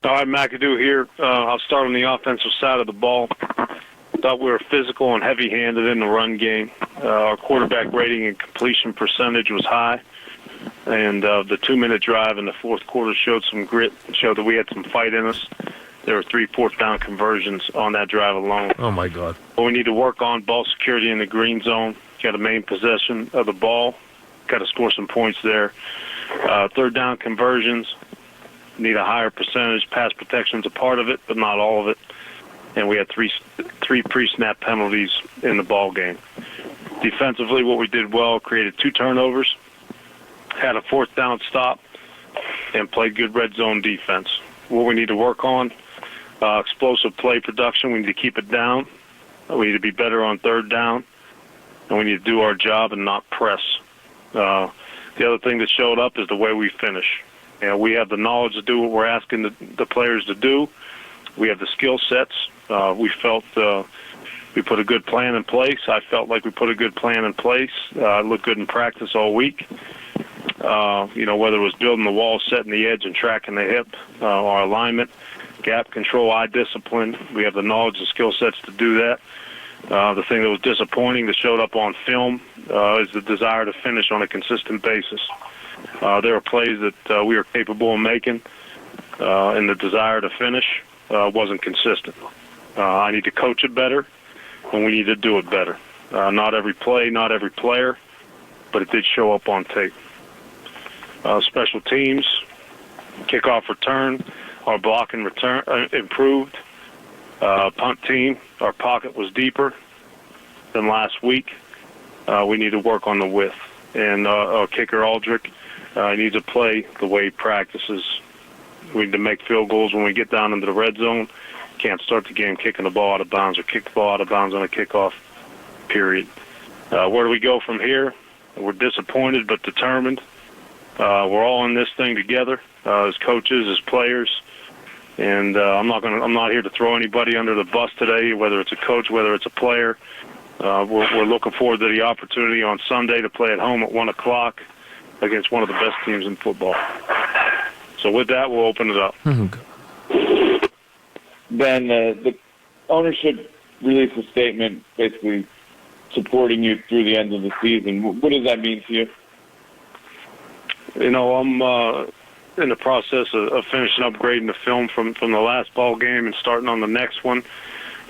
All right, McAdoo here. I'll start on the offensive side of the ball. Thought we were physical and heavy-handed in the run game. Our quarterback rating and completion percentage was high. And the 2-minute drive in the fourth quarter showed some grit, showed that we had some fight in us. There were 3 fourth-down conversions on that drive alone. Oh, my God. But we need to work on ball security in the green zone. Got to main possession of the ball. Got to score some points there. Third down conversions. Need a higher percentage. Pass protection's a part of it, but not all of it. And we had three pre-snap penalties in the ball game. Defensively, what we did well, created 2 turnovers, had a 4th down stop, and played good red zone defense. What we need to work on, explosive play production. We need to keep it down. We need to be better on 3rd down, and we need to do our job and not press. The other thing that showed up is the way we finish. We have the knowledge to do what we're asking the players to do. We have the skill sets. We felt we put a good plan in place. I felt like we put a good plan in place. It looked good in practice all week. Whether it was building the wall, setting the edge, and tracking the hip, our alignment, gap control, eye discipline. We have the knowledge and skill sets to do that. The thing that was disappointing that showed up on film is the desire to finish on a consistent basis. There are plays that we are capable of making, and the desire to finish wasn't consistent. I need to coach it better, and we need to do it better. Not every play, not every player, but it did show up on tape. Special teams, kickoff return, our block and return improved. Punt team, our pocket was deeper than last week. We need to work on the width. And our kicker, Aldrich, needs to play the way he practices. We need to make field goals when we get down into the red zone. Can't start the game kicking the ball out of bounds or kick the ball out of bounds on a kickoff, period. Where do we go from here? We're disappointed but determined. We're all in this thing together as coaches, as players. And I'm not here to throw anybody under the bus today, whether it's a coach, whether it's a player. We're looking forward to the opportunity on Sunday to play at home at 1 o'clock against one of the best teams in football. So with that, we'll open it up. Ben, the ownership released a statement basically supporting you through the end of the season. What does that mean to you? I'm in the process of finishing upgrading the film from the last ball game and starting on the next one.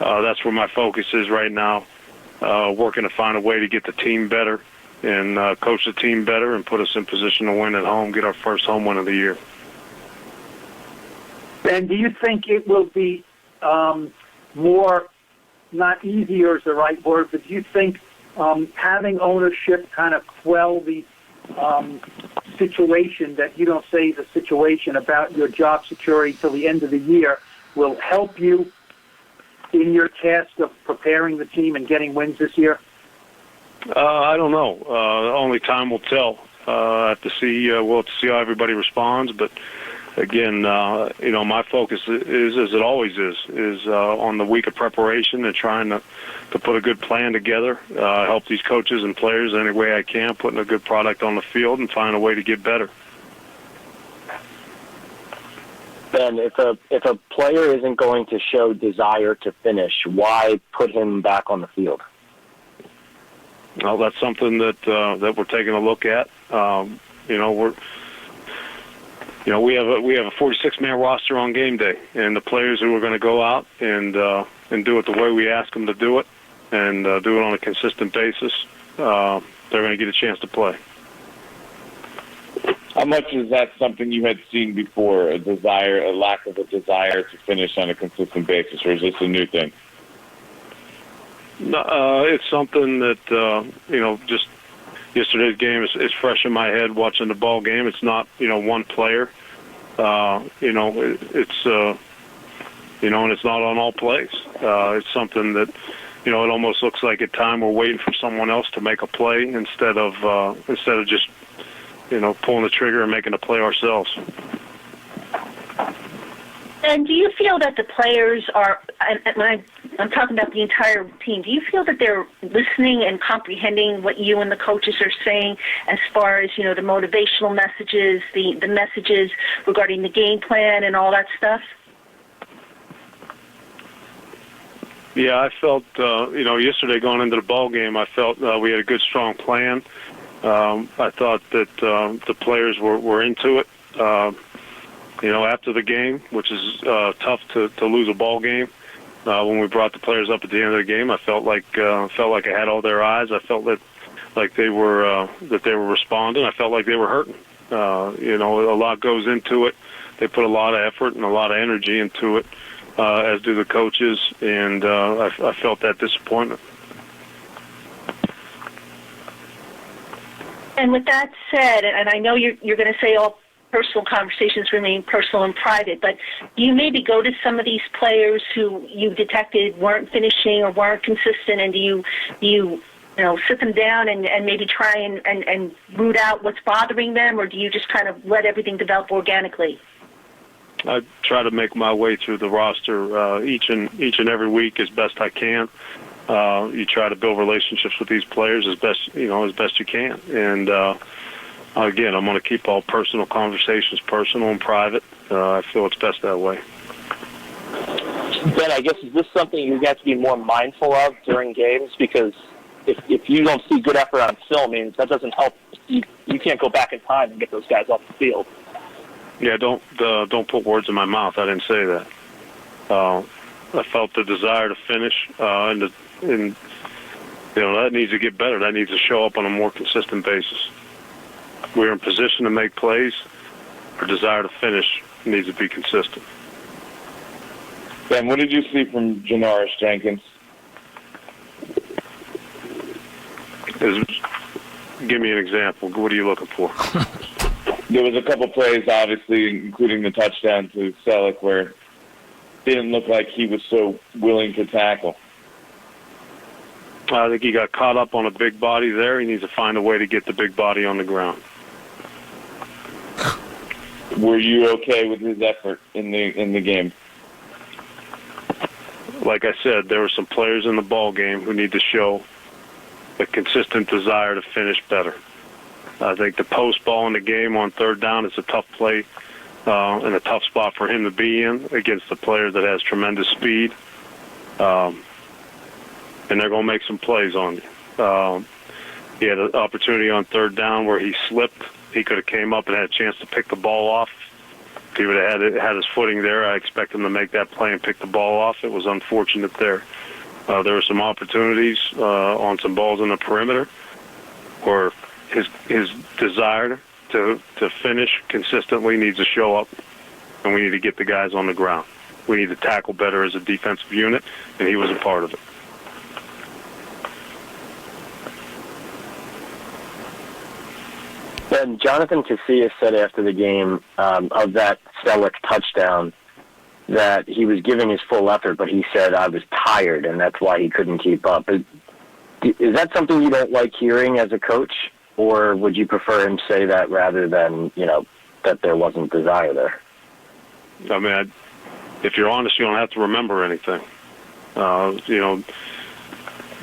That's where my focus is right now, working to find a way to get the team better and coach the team better and put us in position to win at home, get our first home win of the year. Ben, do you think it will be more, not easier is the right word, but do you think having ownership kind of quell the situation that you don't say the situation about your job security till the end of the year will help you in your task of preparing the team and getting wins this year? I don't know. Only time will tell. I have to see. We'll have to see how everybody responds. But again, my focus is, as it always is on the week of preparation and trying to put a good plan together, help these coaches and players any way I can, putting a good product on the field and find a way to get better. Ben, if a player isn't going to show desire to finish, why put him back on the field? Well, that's something that we're taking a look at. We have a 46-man roster on game day, and the players who are going to go out and do it the way we ask them to do it, and do it on a consistent basis, they're going to get a chance to play. How much is that something you had seen before, a lack of a desire to finish on a consistent basis, or is this a new thing? It's something that, just yesterday's game is fresh in my head watching the ball game. It's not, one player. And it's not on all plays. It's something that, it almost looks like at time we're waiting for someone else to make a play instead of just, pulling the trigger and making a play ourselves. And do you feel that the players are, and I I'm talking about the entire team. Do you feel that they're listening and comprehending what you and the coaches are saying as far as, the motivational messages, the messages regarding the game plan and all that stuff? Yeah, I felt, yesterday going into the ball game, I felt we had a good, strong plan. I thought that the players were into it, after the game, which is tough to lose a ball game. When we brought the players up at the end of the game, I felt like I had all their eyes. I felt like they were responding. I felt like they were hurting. A lot goes into it. They put a lot of effort and a lot of energy into it, as do the coaches, and I felt that disappointment. And with that said, and I know you're going to say all personal conversations remain personal and private, but do you maybe go to some of these players who you detected weren't finishing or weren't consistent, and do you sit them down and maybe try and root out what's bothering them, or do you just kind of let everything develop organically? I try to make my way through the roster each and every week as best I can. You try to build relationships with these players as best you can, and again, I'm going to keep all personal conversations personal and private. I feel it's best that way. Ben, I guess, is this something you have to be more mindful of during games? Because if you don't see good effort on film, that doesn't help. You can't go back in time and get those guys off the field. Yeah, don't put words in my mouth. I didn't say that. I felt the desire to finish, and that needs to get better. That needs to show up on a more consistent basis. We're in position to make plays. Our desire to finish needs to be consistent. Ben, what did you see from Janoris Jenkins? Give me an example. What are you looking for? There was a couple plays, obviously, including the touchdown to Selleck, where it didn't look like he was so willing to tackle. I think he got caught up on a big body there. He needs to find a way to get the big body on the ground. Were you okay with his effort in the game? Like I said, there were some players in the ball game who need to show a consistent desire to finish better. I think the post ball in the game on third down is a tough play and a tough spot for him to be in against a player that has tremendous speed. And they're going to make some plays on you. He had an opportunity on third down where he slipped. He could have came up and had a chance to pick the ball off. If he would have had his footing there, I expect him to make that play and pick the ball off. It was unfortunate there. There were some opportunities on some balls in the perimeter where his desire to finish consistently needs to show up, and we need to get the guys on the ground. We need to tackle better as a defensive unit, and he was a part of it. And Jonathan Casillas said after the game of that Selleck touchdown that he was giving his full effort, but he said, I was tired, and that's why he couldn't keep up. Is that something you don't like hearing as a coach, or would you prefer him say that rather than, that there wasn't desire there? I mean, if you're honest, you don't have to remember anything.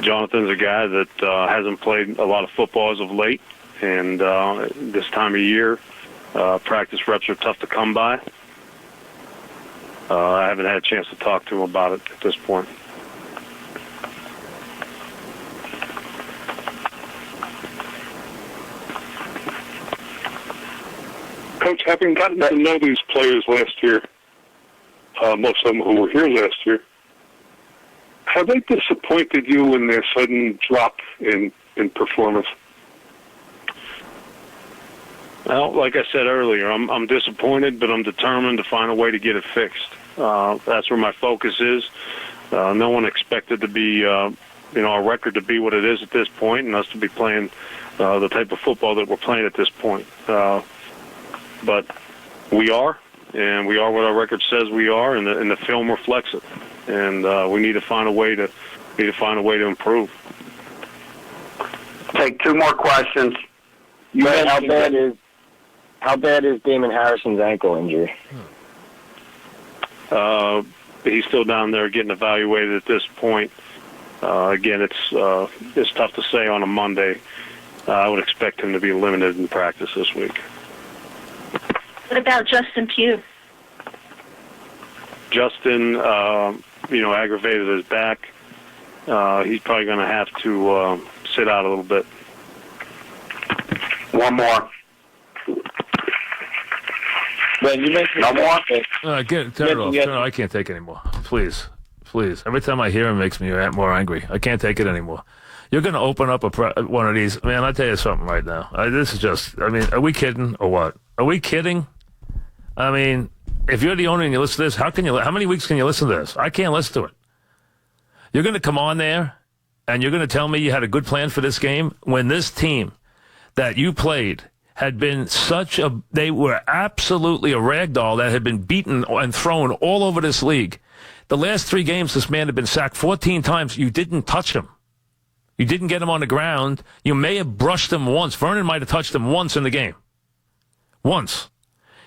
Jonathan's a guy that hasn't played a lot of football as of late, and this time of year, practice reps are tough to come by. I haven't had a chance to talk to him about it at this point. Coach, having gotten to know these players last year, most of them who were here last year, have they disappointed you in their sudden drop in performance? Well, like I said earlier, I'm disappointed, but I'm determined to find a way to get it fixed. That's where my focus is. No one expected to be, our record to be what it is at this point, and us to be playing the type of football that we're playing at this point. But we are, and we are what our record says we are, and the film reflects it. And we need to find a way to improve. Take two more questions. How bad is Damon Harrison's ankle injury? he's still down there getting evaluated at this point. Again, it's tough to say on a Monday. I would expect him to be limited in practice this week. What about Justin Pugh? Justin, aggravated his back. He's probably going to have to sit out a little bit. One more. Ben, you mentioned No more? Turn it off. Yes. Turn it off. I can't take it anymore. Please. Every time I hear him, it makes me more angry. I can't take it anymore. You're going to open up one of these. Man, I'll tell you something right now. This is just, are we kidding or what? Are we kidding? I mean, if you're the owner and you listen to this, how many weeks can you listen to this? I can't listen to it. You're going to come on there and you're going to tell me you had a good plan for this game when this team that you played had been they were absolutely a rag doll that had been beaten and thrown all over this league. The last 3 games, this man had been sacked 14 times. You didn't touch him. You didn't get him on the ground. You may have brushed him once. Vernon might have touched him once in the game. Once.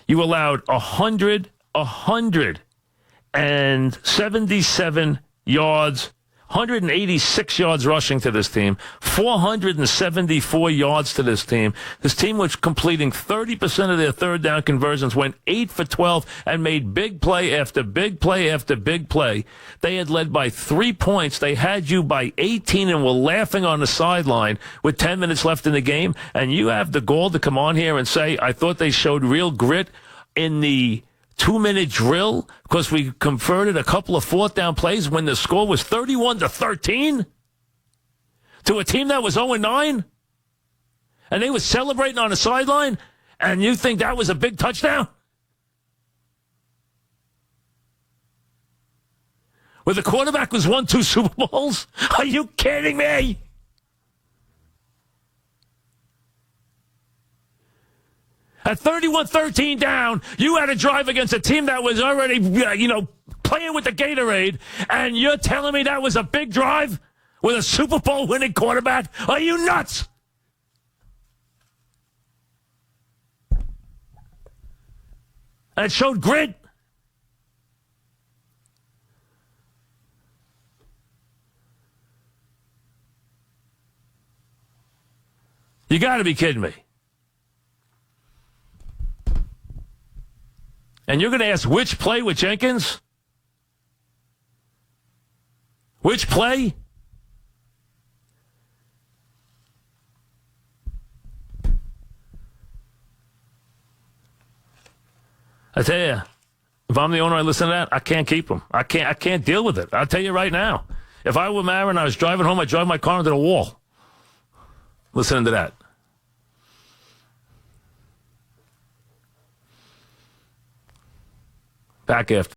You allowed 177 yards, 186 yards rushing to this team, 474 yards to this team. This team was completing 30% of their third down conversions, went 8 for 12, and made big play after big play after big play. They had led by 3 points. They had you by 18 and were laughing on the sideline with 10 minutes left in the game. And you have the gall to come on here and say, I thought they showed real grit in the 2-minute drill because we converted a couple of fourth down plays when the score was 31-13 to a team that was 0-9, and they were celebrating on the sideline, and you think that was a big touchdown? Where the quarterback was won 2 Super Bowls? Are you kidding me? At 31-13 down, you had a drive against a team that was already, playing with the Gatorade, and you're telling me that was a big drive with a Super Bowl winning quarterback? Are you nuts? And it showed grit. You got to be kidding me. And you're going to ask which play with Jenkins? Which play? I tell you, if I'm the owner, I listen to that, I can't keep him. I can't deal with it. I'll tell you right now. If I were Mara and I was driving home, I'd drive my car into the wall. Listening to that. Back after